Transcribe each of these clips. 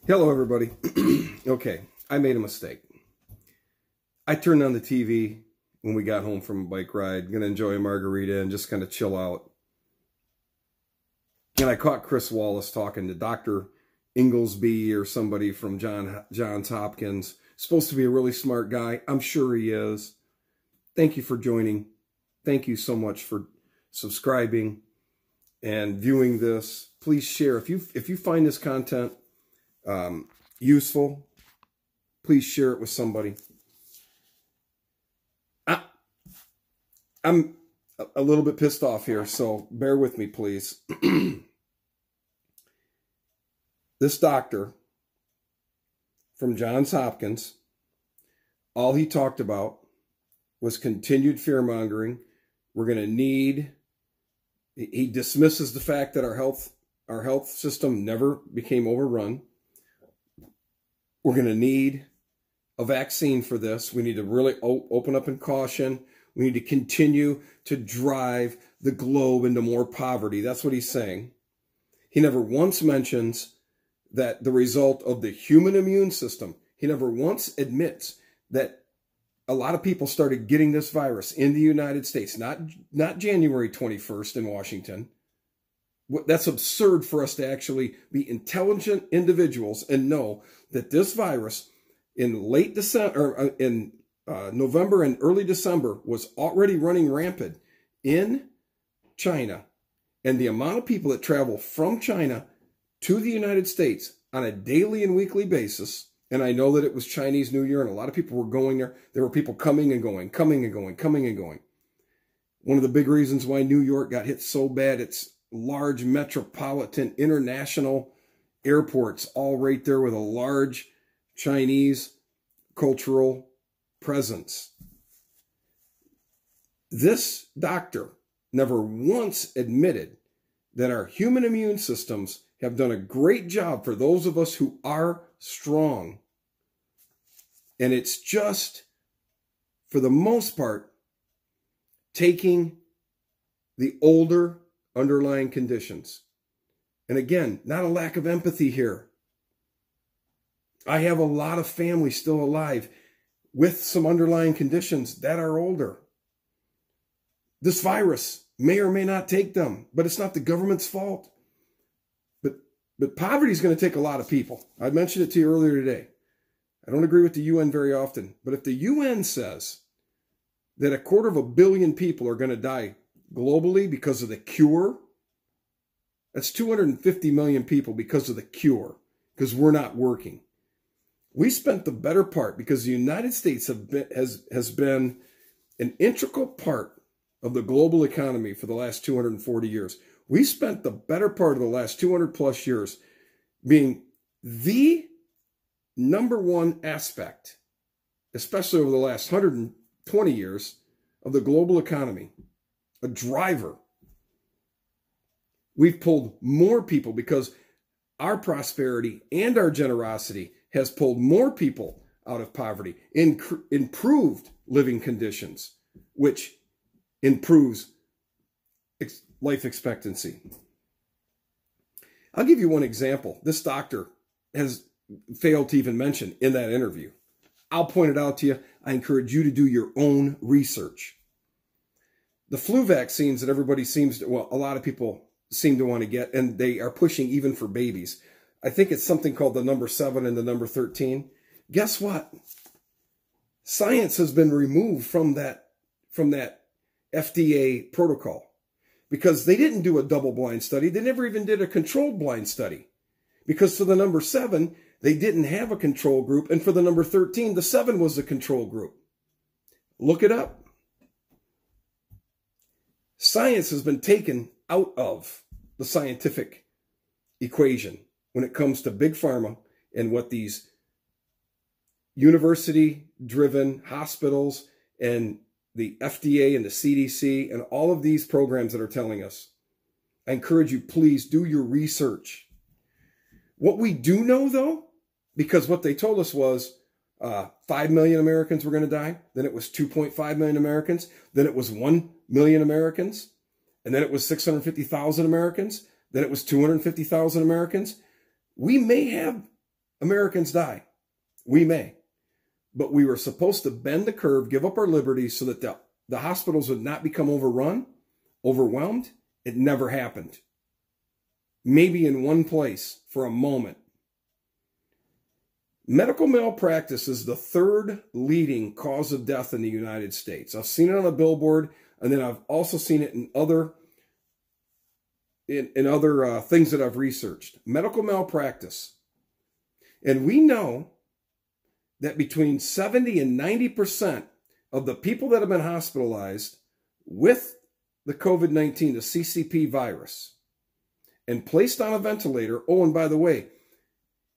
Hello, everybody. Okay, I made a mistake. I turned on the TV when we got home from a bike ride, gonna enjoy a margarita and just kind of chill out. And I caught Chris Wallace talking to Dr. Inglesby or somebody from Johns Hopkins. Supposed to be a really smart guy. I'm sure he is. Thank you for joining. Thank you so much for subscribing and viewing this. Please share. If you find this content useful, please share it with somebody. I'm a little bit pissed off here, so bear with me, please. This doctor from Johns Hopkins, all he talked about was continued fear-mongering. We're going to need... He dismisses the fact that our health system never became overrun. We're going to need a vaccine for this. We need to really open up in caution. We need to continue to drive the globe into more poverty. That's what he's saying. He never once mentions that the result of the human immune system. He never once admits that a lot of people started getting this virus in the United States, not January 21st in Washington. That's absurd for us to actually be intelligent individuals and know that this virus in late December, or in November and early December, was already running rampant in China. And the amount of people that travel from China to the United States on a daily and weekly basis, and I know that it was Chinese New Year and a lot of people were going there. There were people coming and going, coming and going, coming and going. One of the big reasons why New York got hit so bad, it's large metropolitan international airports, all right there with a large Chinese cultural presence. This doctor never once admitted that our human immune systems have done a great job for those of us who are strong. And it's just, for the most part, taking the older underlying conditions. And again, not a lack of empathy here. I have a lot of family still alive with some underlying conditions that are older. This virus may or may not take them, but it's not the government's fault. But poverty is going to take a lot of people. I mentioned it to you earlier today. I don't agree with the UN very often, but if the UN says that 250 million people are going to die globally because of the cure, that's 250 million people because of the cure, because we're not working. We spent the better part, because the United States has been an integral part of the global economy for the last 240 years. We spent the better part of the last 200 plus years being the number one aspect, especially over the last 120 years, of the global economy, a driver. We've pulled more people because our prosperity and our generosity has pulled more people out of poverty, improved living conditions, which improves life expectancy. I'll give you one example. This doctor has failed to even mention in that interview. I'll point it out to you. I encourage you to do your own research. The flu vaccines that everybody seems to, well, a lot of people seem to want to get, and they are pushing even for babies. I think it's something called the number 7 and the number 13. Guess what? Science has been removed from that FDA protocol because they didn't do a double-blind study. They never even did a controlled blind study, because for the number 7, they didn't have a control group, and for the number 13, the 7 was the control group. Look it up. Science has been taken out of the scientific equation when it comes to big pharma and what these university-driven hospitals and the FDA and the CDC and all of these programs that are telling us. I encourage you, please do your research. What we do know, though, because what they told us was 5 million Americans were going to die, then it was 2.5 million Americans, then it was 1 million Americans, and then it was 650,000 Americans, then it was 250,000 Americans. We may have Americans die. We may. But we were supposed to bend the curve, give up our liberties so that the hospitals would not become overrun, overwhelmed. It never happened. Maybe in one place for a moment. Medical malpractice is the third leading cause of death in the United States. I've seen it on a billboard, and then I've also seen it in other things that I've researched. Medical malpractice. And we know that between 70 and 90% of the people that have been hospitalized with the COVID-19, the CCP virus, and placed on a ventilator, oh, and by the way,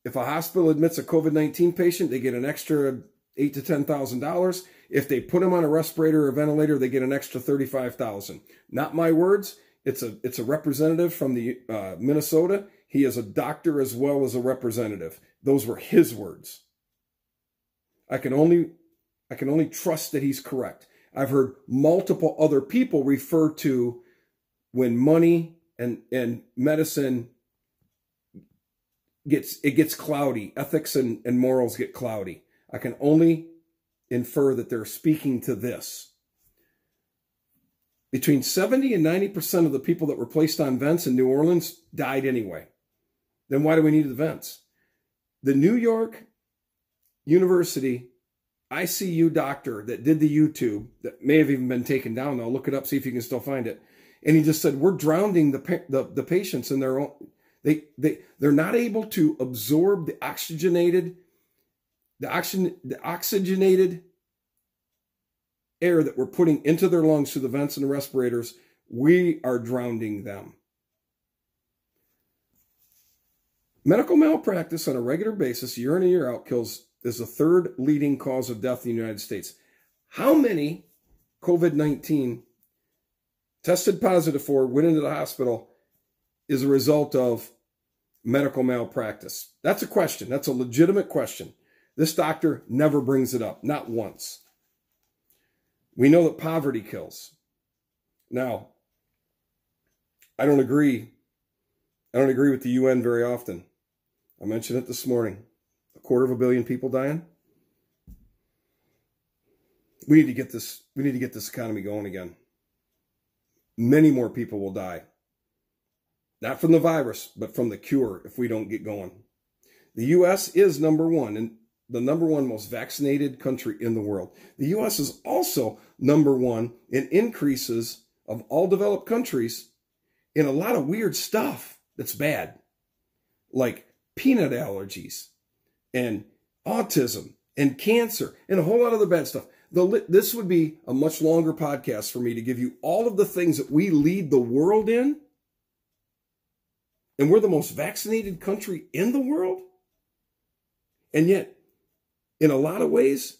if a hospital admits a COVID-19 patient, they get an extra $8,000 to $10,000. If they put them on a respirator or ventilator, they get an extra $35,000. Not my words. It's a representative from the Minnesota. He is a doctor as well as a representative. Those were his words. I can only trust that he's correct. I've heard multiple other people refer to when money and medicine gets cloudy, ethics and morals get cloudy. I can only infer that they're speaking to this. Between 70 and 90% of the people that were placed on vents in New Orleans died anyway. Then why do we need the vents? The New York University ICU doctor that did the YouTube, that may have even been taken down now, look it up, see if you can still find it. And he just said, we're drowning the patients in their own, they're not able to absorb the oxygenated air that we're putting into their lungs through the vents and the respirators. We are drowning them. Medical malpractice on a regular basis, year in and year out, is the third leading cause of death in the United States. How many COVID-19 tested positive for, went into the hospital, is a result of medical malpractice? That's a question. That's a legitimate question. This doctor never brings it up, not once. We know that poverty kills. Now, I don't agree with the UN very often. I mentioned it this morning. 250 million people dying. We need to get this economy going again. Many more people will die. Not from the virus, but from the cure if we don't get going. The U.S. is number one, and the number one most vaccinated country in the world. The U.S. is also number one in increases of all developed countries in a lot of weird stuff that's bad, like peanut allergies and autism and cancer and a whole lot of other bad stuff. This would be a much longer podcast for me to give you all of the things that we lead the world in. And we're the most vaccinated country in the world. And yet, in a lot of ways,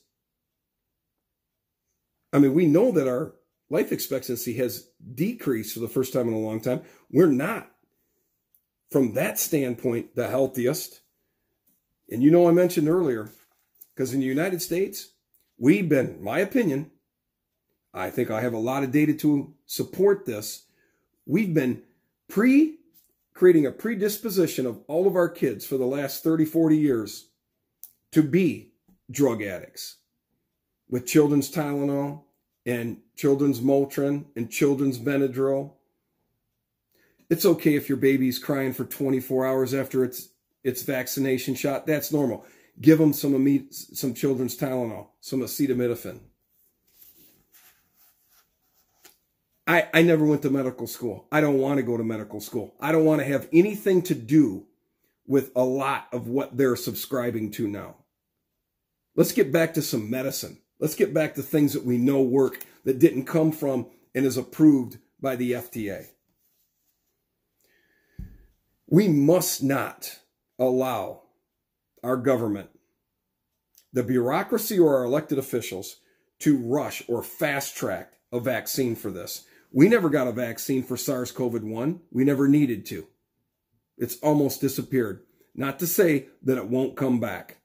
I mean, we know that our life expectancy has decreased for the first time in a long time. We're not, from that standpoint, the healthiest. And you know, I mentioned earlier, because in the United States, we've been, in my opinion, I think I have a lot of data to support this, we've been creating a predisposition of all of our kids for the last 30, 40 years to be drug addicts with children's Tylenol and children's Motrin and children's Benadryl. It's okay if your baby's crying for 24 hours after its vaccination shot. That's normal. Give them some children's Tylenol, some acetaminophen. I never went to medical school. I don't want to go to medical school. I don't want to have anything to do with a lot of what they're subscribing to now. Let's get back to some medicine. Let's get back to things that we know work, that didn't come from and is approved by the FDA. We must not allow our government, the bureaucracy or our elected officials, to rush or fast track a vaccine for this. We never got a vaccine for SARS-CoV-1. We never needed to. It's almost disappeared. Not to say that it won't come back.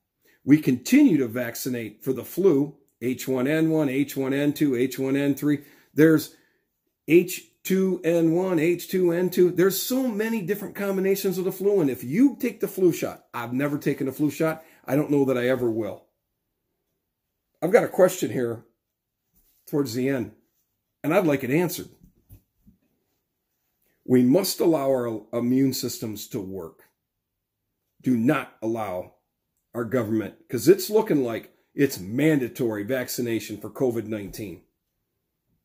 We continue to vaccinate for the flu, H1N1, H1N2, H1N3. There's H2N1, H2N2. There's so many different combinations of the flu. And if you take the flu shot, I've never taken a flu shot. I don't know that I ever will. I've got a question here towards the end, and I'd like it answered. We must allow our immune systems to work. Do not allow our government, because it's looking like it's mandatory vaccination for COVID-19.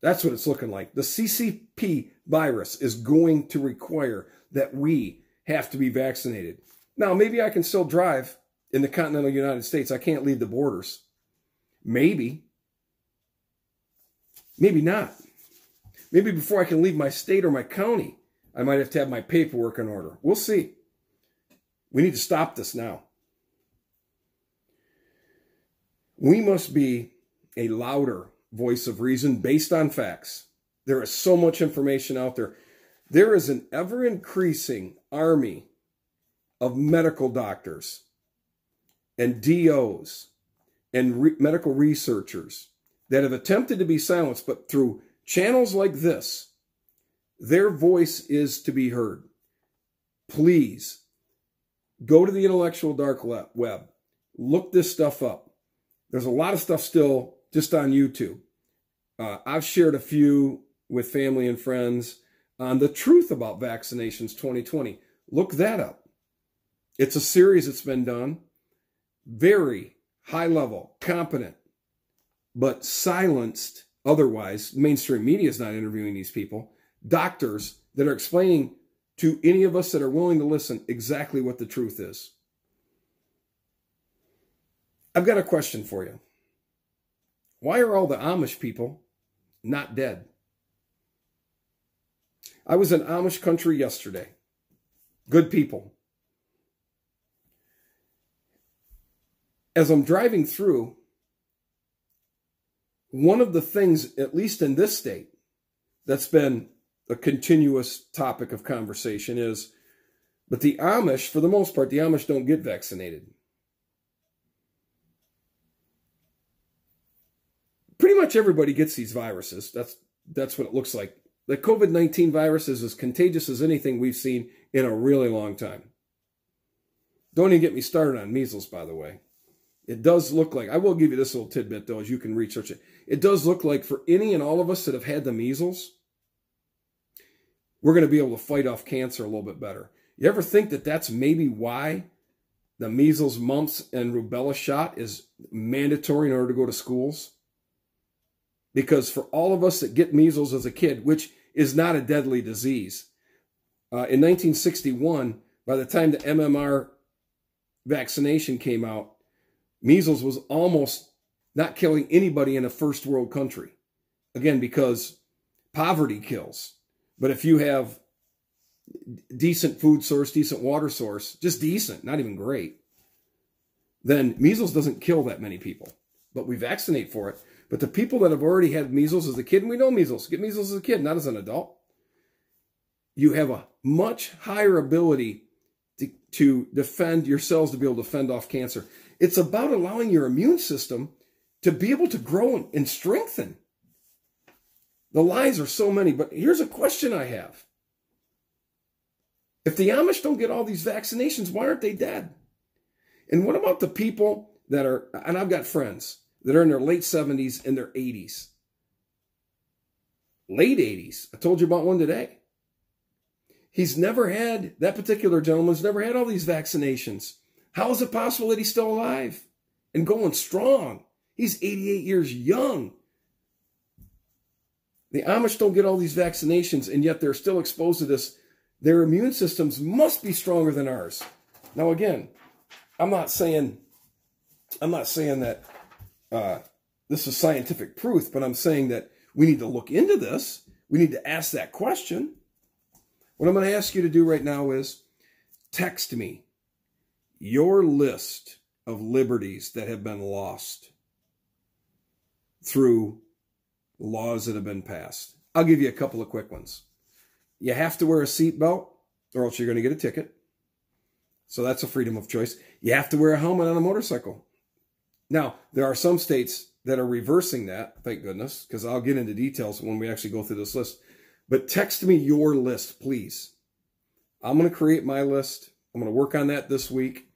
That's what it's looking like. The CCP virus is going to require that we have to be vaccinated. Now, maybe I can still drive in the continental United States. I can't leave the borders. Maybe. Maybe not. Maybe before I can leave my state or my county, I might have to have my paperwork in order. We'll see. We need to stop this now. We must be a louder voice of reason based on facts. There is so much information out there. There is an ever-increasing army of medical doctors and DOs and medical researchers that have attempted to be silenced, but through channels like this, their voice is to be heard. Please go to the intellectual dark web. Look this stuff up. There's a lot of stuff still just on YouTube. I've shared a few with family and friends on the truth about vaccinations 2020. Look that up. It's a series that's been done. Very high level, competent, but silenced otherwise. Mainstream media is not interviewing these people. Doctors that are explaining to any of us that are willing to listen exactly what the truth is. I've got a question for you. Why are all the Amish people not dead? I was in Amish country yesterday. Good people. As I'm driving through, one of the things, at least in this state, that's been a continuous topic of conversation is, but the Amish, for the most part, the Amish don't get vaccinated. Pretty much everybody gets these viruses. That's what it looks like. The COVID-19 virus is as contagious as anything we've seen in a really long time. Don't even get me started on measles, by the way. It does look like, I will give you this little tidbit, though, as you can research it. It does look like for any and all of us that have had the measles, we're going to be able to fight off cancer a little bit better. You ever think that that's maybe why the measles, mumps, and rubella shot is mandatory in order to go to schools? Because for all of us that get measles as a kid, which is not a deadly disease, in 1961, by the time the MMR vaccination came out, measles was almost not killing anybody in a first world country. Again, because poverty kills. But if you have decent food source, decent water source, just decent, not even great, then measles doesn't kill that many people. But we vaccinate for it. But the people that have already had measles as a kid, and we know measles, get measles as a kid, not as an adult, you have a much higher ability to defend your cells, to be able to fend off cancer. It's about allowing your immune system to be able to grow and strengthen. The lies are so many, but here's a question I have. If the Amish don't get all these vaccinations, why aren't they dead? And what about the people that are, and I've got friends that are in their late 70s and their 80s. Late 80s. I told you about one today. He's never had, that particular gentleman's never had all these vaccinations. How is it possible that he's still alive and going strong? He's 88 years young. The Amish don't get all these vaccinations, and yet they're still exposed to this. Their immune systems must be stronger than ours. Now, again, I'm not saying that this is scientific proof, but I'm saying that we need to look into this. We need to ask that question. What I'm going to ask you to do right now is text me your list of liberties that have been lost through laws that have been passed. I'll give you a couple of quick ones. You have to wear a seatbelt or else you're going to get a ticket. So that's a freedom of choice. You have to wear a helmet on a motorcycle. Now, there are some states that are reversing that, thank goodness, because I'll get into details when we actually go through this list. But text me your list, please. I'm going to create my list. I'm going to work on that this week.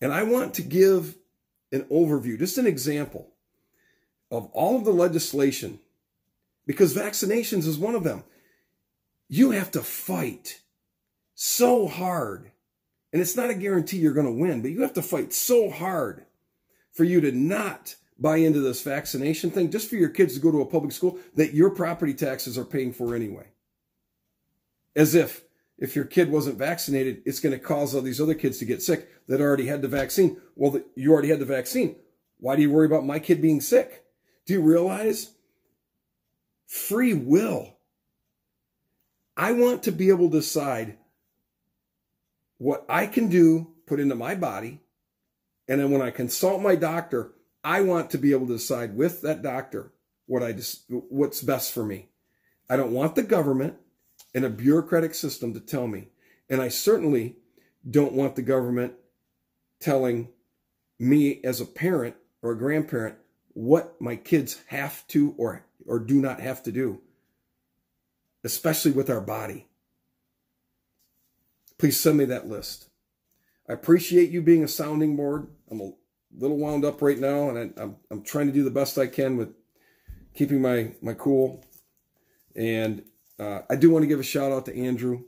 And I want to give an overview, just an example of all of the legislation, because vaccinations is one of them. You have to fight so hard. And it's not a guarantee you're going to win, but you have to fight so hard for you to not buy into this vaccination thing, just for your kids to go to a public school that your property taxes are paying for anyway. As if your kid wasn't vaccinated, it's going to cause all these other kids to get sick that already had the vaccine. Well, you already had the vaccine. Why do you worry about my kid being sick? Do you realize? Free will. I want to be able to decide what I can do, put into my body, and then when I consult my doctor, I want to be able to decide with that doctor what's best for me. I don't want the government and a bureaucratic system to tell me. And I certainly don't want the government telling me as a parent or a grandparent what my kids have to or do not have to do, especially with our body. Please send me that list. I appreciate you being a sounding board. I'm a little wound up right now, and I'm trying to do the best I can with keeping my cool. And I do want to give a shout out to Andrew.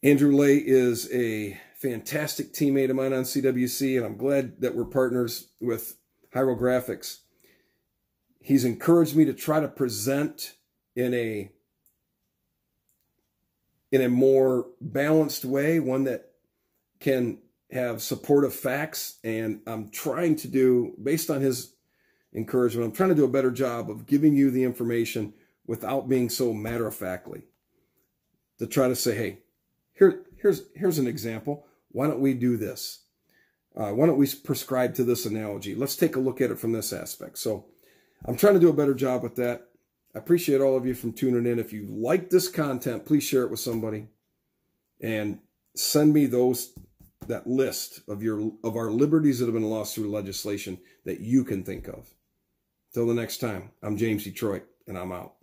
Andrew Lay is a fantastic teammate of mine on CWC, and I'm glad that we're partners with Hyrographics. He's encouraged me to try to present in a more balanced way, one that can have supportive facts. And I'm trying to do, based on his encouragement, I'm trying to do a better job of giving you the information without being so matter-of-factly. To try to say, hey, here's an example. Why don't we do this? Why don't we prescribe to this analogy? Let's take a look at it from this aspect. So I'm trying to do a better job with that. I appreciate all of you from tuning in. If you like this content, please share it with somebody and send me that list of our liberties that have been lost through legislation that you can think of. Till the next time, I'm James Detroit, and I'm out.